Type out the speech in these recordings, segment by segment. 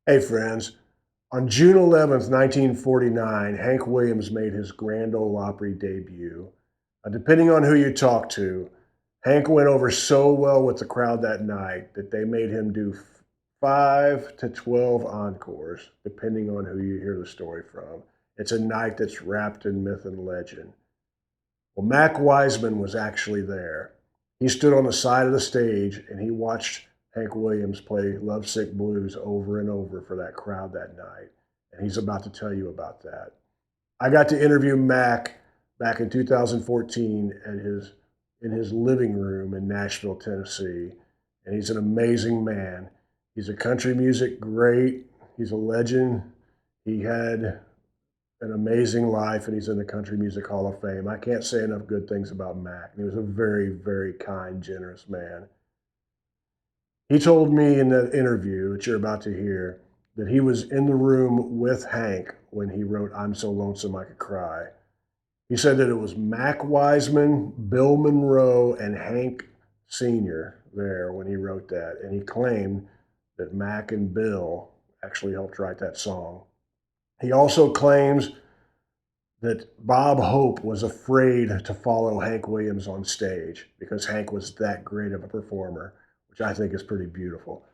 Hey, friends. On June 11th, 1949, Hank Williams made his Grand Ole Opry debut. Depending on who you talk to, Hank went over so well with the crowd that night that they made him do 5 to 12 encores, depending on who you hear the story from. It's a night that's wrapped in myth and legend. Well, Mac Wiseman was actually there. He stood on the side of the stage and he watched Hank Williams play Lovesick Blues over and over for that crowd that night. And he's about to tell you about that. I got to interview Mac back in 2014 in his living room in Nashville, Tennessee. And he's an amazing man. He's a country music great. He's a legend. He had an amazing life, and he's in the Country Music Hall of Fame. I can't say enough good things about Mac. He was a very, very kind, generous man. He told me in that interview that you're about to hear that he was in the room with Hank when he wrote I'm So Lonesome I Could Cry. He said that it was Mac Wiseman, Bill Monroe, and Hank Sr. there when he wrote that. And he claimed that Mac and Bill actually helped write that song. He also claims that Bob Hope was afraid to follow Hank Williams on stage because Hank was that great of a performer, which I think is pretty beautiful.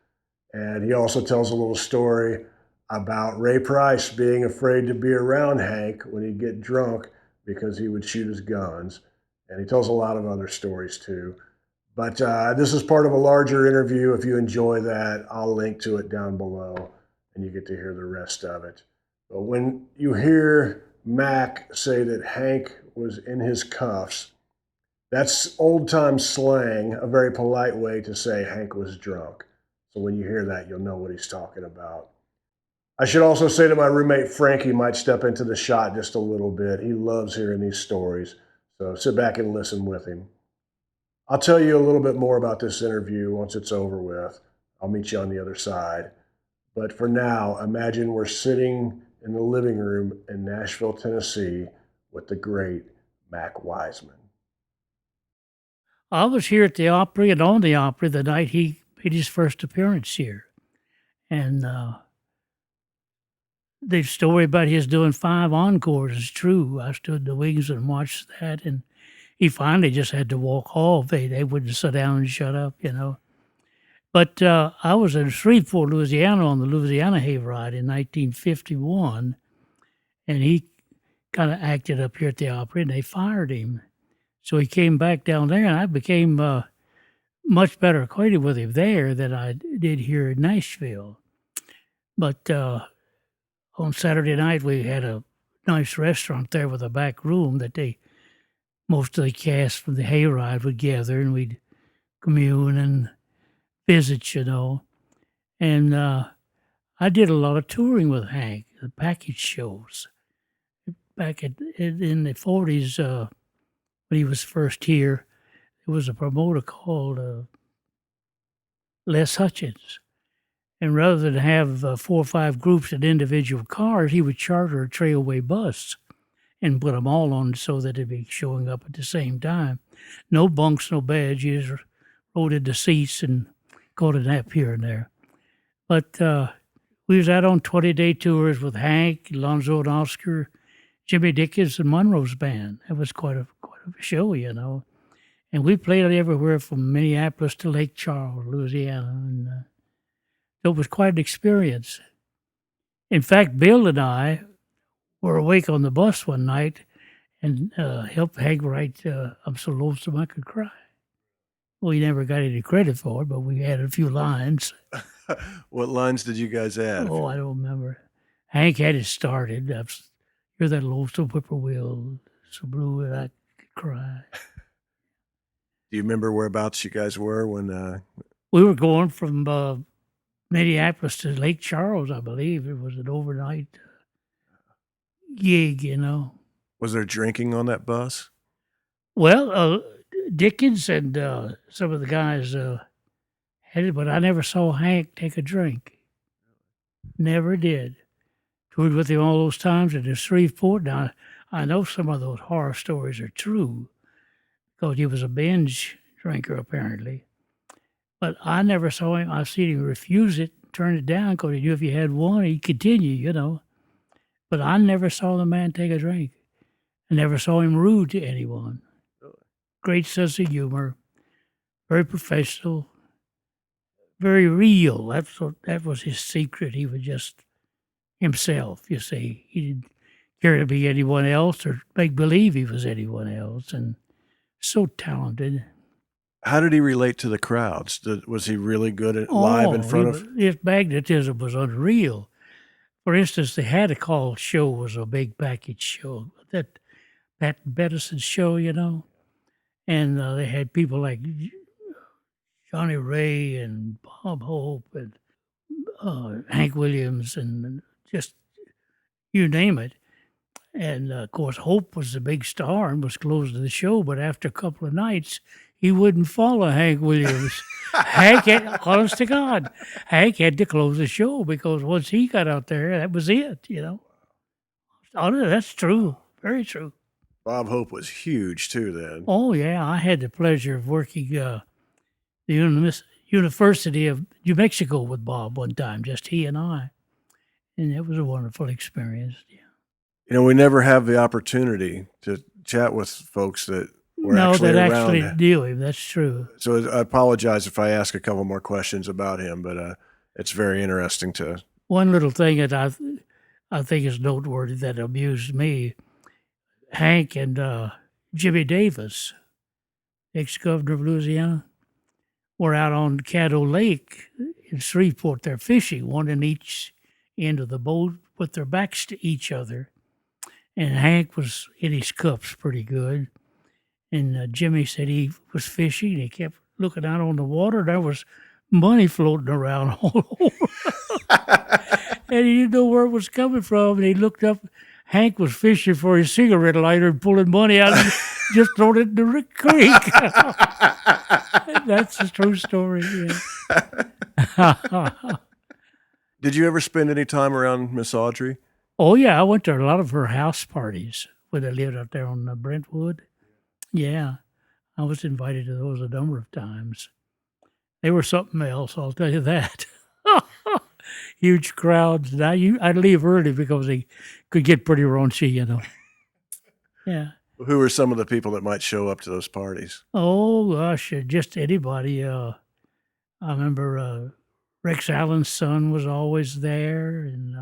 And he also tells a little story about Ray Price being afraid to be around Hank when he'd get drunk because he would shoot his guns. And he tells a lot of other stories too. But this is part of a larger interview. If you enjoy that, I'll link to it down below and you get to hear the rest of it. But when you hear Mac say that Hank was in his cuffs, that's old time slang, a very polite way to say Hank was drunk. So when you hear that, you'll know what he's talking about. I should also say that my roommate Frankie might step into the shot just a little bit. He loves hearing these stories. So sit back and listen with him. I'll tell you a little bit more about this interview once it's over with. I'll meet you on the other side. But for now, imagine we're sitting in the living room in Nashville, Tennessee, with the great Mac Wiseman. I was here at the Opry and on the Opry the night he made his first appearance here. And the story about his doing 5 encores is true. I stood in the wings and watched that, and he finally just had to walk off. They wouldn't sit down and shut up, you know. But I was in Shreveport, Louisiana on the Louisiana Hayride in 1951, and he kind of acted up here at the Opry, and they fired him. So he came back down there, and I became much better acquainted with him there than I did here in Nashville. But on Saturday night, we had a nice restaurant there with a back room that most of the cast from the Hayride would gather, and we'd commune and visit, you know. And I did a lot of touring with Hank, the package shows. Back in the 40s, when he was first here, there was a promoter called Les Hutchins. And rather than have 4 or 5 groups in individual cars, he would charter a trailway bus and put them all on so that they'd be showing up at the same time. No bunks, no beds. You just rode in the seats and caught a nap here and there. But we was out on 20-day tours with Hank, Lonzo and Oscar, Jimmy Dickens, and Monroe's band. It was quite a show, you know. And we played everywhere from Minneapolis to Lake Charles, Louisiana. And it was quite an experience. In fact, Bill and I were awake on the bus one night and helped Hank write I'm So Lonesome I Could Cry. We never got any credit for it, but we had a few lines. What lines did you guys add? Oh, I don't remember. Hank had it started. You're that lonesome whippoorwill, so blue that I could cry. Do you remember whereabouts you guys were when? We were going from Minneapolis to Lake Charles, I believe. It was an overnight gig, you know. Was there drinking on that bus? Well, Dickens and some of the guys had it, but I never saw Hank take a drink. Never did. Toured with him all those times in the Shreveport. Now, I know some of those horror stories are true because he was a binge drinker, apparently. But I never saw him. I've seen him refuse it turn it down because he knew if you had one, he'd continue, you know. But I never saw the man take a drink. I never saw him rude to anyone. Great sense of humor, very professional, very real. That was his secret. He was just himself, you see. He didn't care to be anyone else or make believe he was anyone else. And so talented. How did he relate to the crowds? Was he really good at live in front of? His magnetism was unreal. For instance, the Had a Call show was a big package show. That Pat Bettison's show, you know. And they had people like Johnny Ray and Bob Hope and Hank Williams and just you name it. And of course, Hope was the big star and was close to the show. But after a couple of nights, he wouldn't follow Hank Williams. Honest to God, Hank had to close the show because once he got out there, that was it, you know. Oh, that's true. Very true. Bob Hope was huge too then. Oh, yeah. I had the pleasure of working the University of New Mexico with Bob one time, just he and I. And it was a wonderful experience. Yeah. You know, we never have the opportunity to chat with folks that were actually around. Knew him. That's true. So I apologize if I ask a couple more questions about him, but it's very interesting to. One little thing that I think is noteworthy that amused me, Hank and Jimmy Davis, ex-governor of Louisiana, were out on Caddo Lake in Shreveport. They're fishing, one in each end of the boat with their backs to each other. And Hank was in his cups pretty good. And Jimmy said he was fishing. He kept looking out on the water. There was money floating around all over. And he didn't know where it was coming from. And he looked up. Hank was fishing for his cigarette lighter and pulling money out and just throwing it in the creek. That's a true story. Yeah. Did you ever spend any time around Miss Audrey? Oh, yeah. I went to a lot of her house parties when they lived out there on Brentwood. Yeah. I was invited to those a number of times. They were something else, I'll tell you that. Huge crowds. Now I'd leave early because they could get pretty raunchy, you know. Yeah. Who were some of the people that might show up to those parties? Oh, gosh, just anybody. I remember Rex Allen's son was always there. And,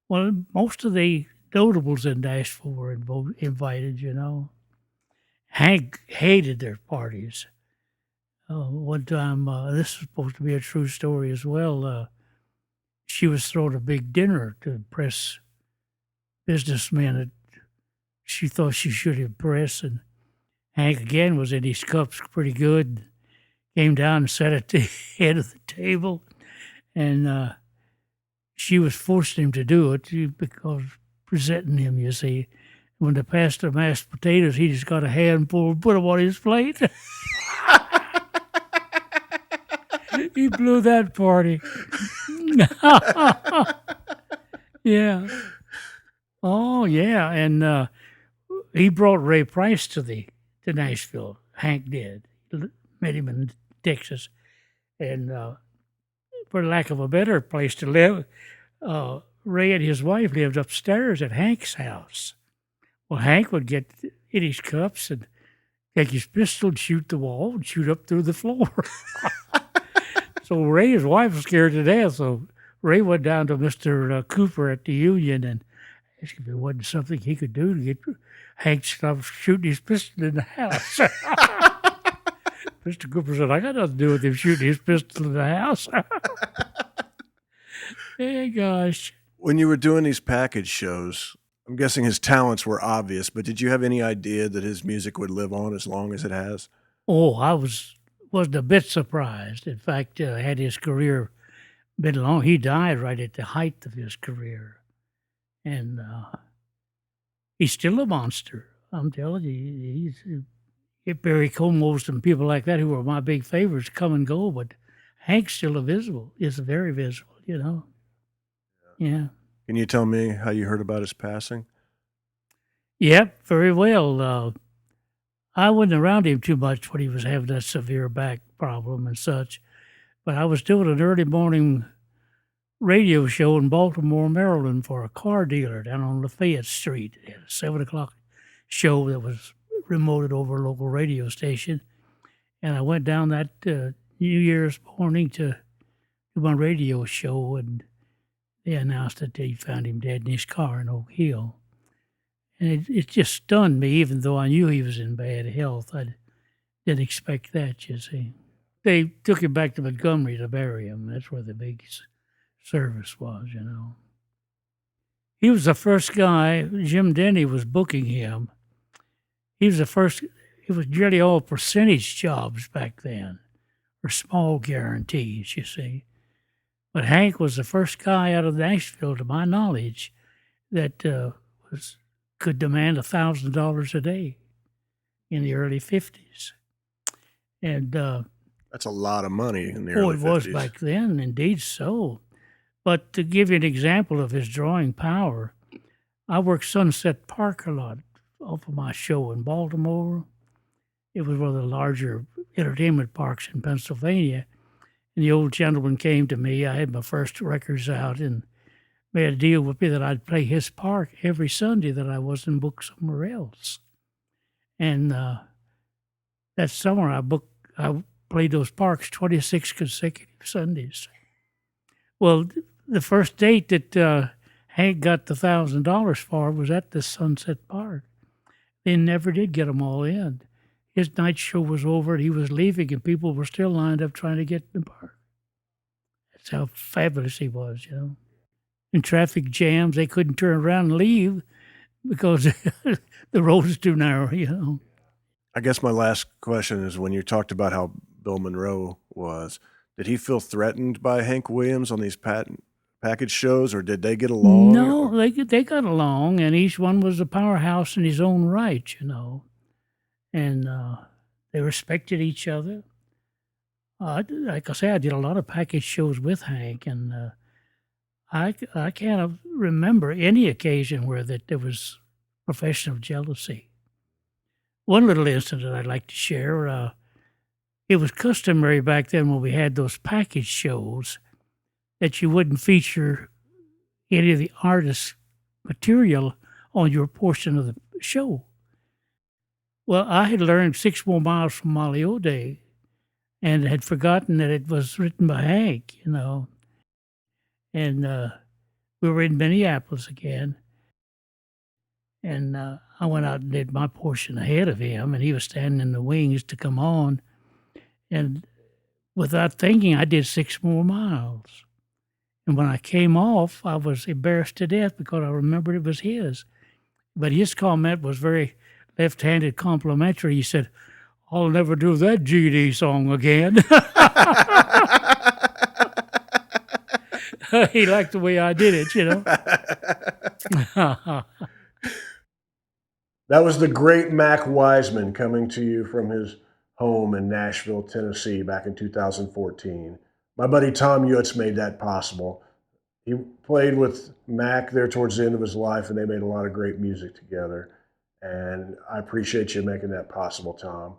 well, most of the notables in Nashville were invited, you know. Hank hated their parties. One time, this is supposed to be a true story as well, she was throwing a big dinner to impress businessmen that she thought she should impress. And Hank, again, was in his cups pretty good. Came down and sat at the head of the table. And she was forcing him to do it because presenting him, you see. When they passed the mashed potatoes, he just got a handful and put them on his plate. He blew that party. Yeah. Oh, yeah. And he brought Ray Price to Nashville. Hank did. Met him in Texas. And for lack of a better place to live, Ray and his wife lived upstairs at Hank's house. Well, Hank would get in his cups and take his pistol and shoot the wall and shoot up through the floor. So Ray's wife was scared to death. So Ray went down to Mr. Cooper at the Union and asked if it wasn't something he could do to get Hank to stop shooting his pistol in the house. Mr. Cooper said, I got nothing to do with him shooting his pistol in the house. Hey, gosh. When you were doing these package shows, I'm guessing his talents were obvious, but did you have any idea that his music would live on as long as it has? Oh, I wasn't a bit surprised. In fact, had his career been long, he died right at the height of his career. And he's still a monster. I'm telling you, Barry Comos and people like that who were my big favorites come and go, but Hank's still is very visible, you know. Yeah. Can you tell me how you heard about his passing? Yep, very well. I wasn't around him too much when he was having that severe back problem and such, but I was doing an early morning radio show in Baltimore, Maryland for a car dealer down on Lafayette Street. They had a 7 o'clock show that was remoted over a local radio station. And I went down that New Year's morning to do my radio show, and they announced that they found him dead in his car in Oak Hill. And it just stunned me, even though I knew he was in bad health. I didn't expect that, you see. They took him back to Montgomery to bury him. That's where the big service was, you know. He was the first guy, Jim Denny was booking him. He was the first, it was nearly all percentage jobs back then, or small guarantees, you see. But Hank was the first guy out of Nashville, to my knowledge, that could demand $1,000 a day in the early 50s. And that's a lot of money in the early 50s. It was back then, indeed so. But to give you an example of his drawing power, I worked Sunset Park a lot off of my show in Baltimore. It was one of the larger entertainment parks in Pennsylvania. And the old gentleman came to me. I had my first records out and made a deal with me that I'd play his park every Sunday that I wasn't booked somewhere else. And that summer I played those parks 26 consecutive Sundays. Well, the first date that Hank got the $1,000 for was at the Sunset Park. They never did get them all in. His night show was over and he was leaving, and people were still lined up trying to get in the park. That's how fabulous he was, you know. In traffic jams, they couldn't turn around and leave because the road is too narrow, you know. I guess my last question is, when you talked about how Bill Monroe was, did he feel threatened by Hank Williams on these package shows, or did they get along? No, they got along, and each one was a powerhouse in his own right, you know. And they respected each other. Like I say, I did a lot of package shows with Hank, and I can't remember any occasion where there was professional jealousy. One little incident I'd like to share, it was customary back then when we had those package shows that you wouldn't feature any of the artist's material on your portion of the show. Well, I had learned 6 More Miles from Molly O'Day and had forgotten that it was written by Hank, you know. And we were in Minneapolis again. And I went out and did my portion ahead of him, and he was standing in the wings to come on. And without thinking, I did 6 More Miles. And when I came off, I was embarrassed to death because I remembered it was his. But his comment was very left-handed complimentary. He said, "I'll never do that GD song again." He liked the way I did it, you know. That was the great Mac Wiseman coming to you from his home in Nashville, Tennessee, back in 2014. My buddy Tom Utz made that possible. He played with Mac there towards the end of his life, and they made a lot of great music together. And I appreciate you making that possible, Tom.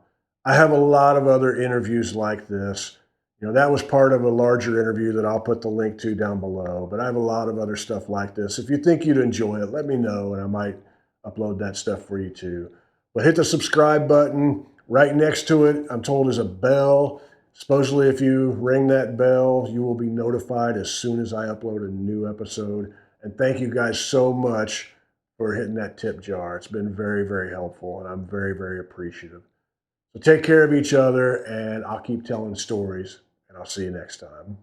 I have a lot of other interviews like this. You know, that was part of a larger interview that I'll put the link to down below. But I have a lot of other stuff like this. If you think you'd enjoy it, let me know, and I might upload that stuff for you too. But hit the subscribe button. Right next to it, I'm told, is a bell. Supposedly, if you ring that bell, you will be notified as soon as I upload a new episode. And thank you guys so much for hitting that tip jar. It's been very, very helpful, and I'm very, very appreciative. So take care of each other, and I'll keep telling stories, and I'll see you next time.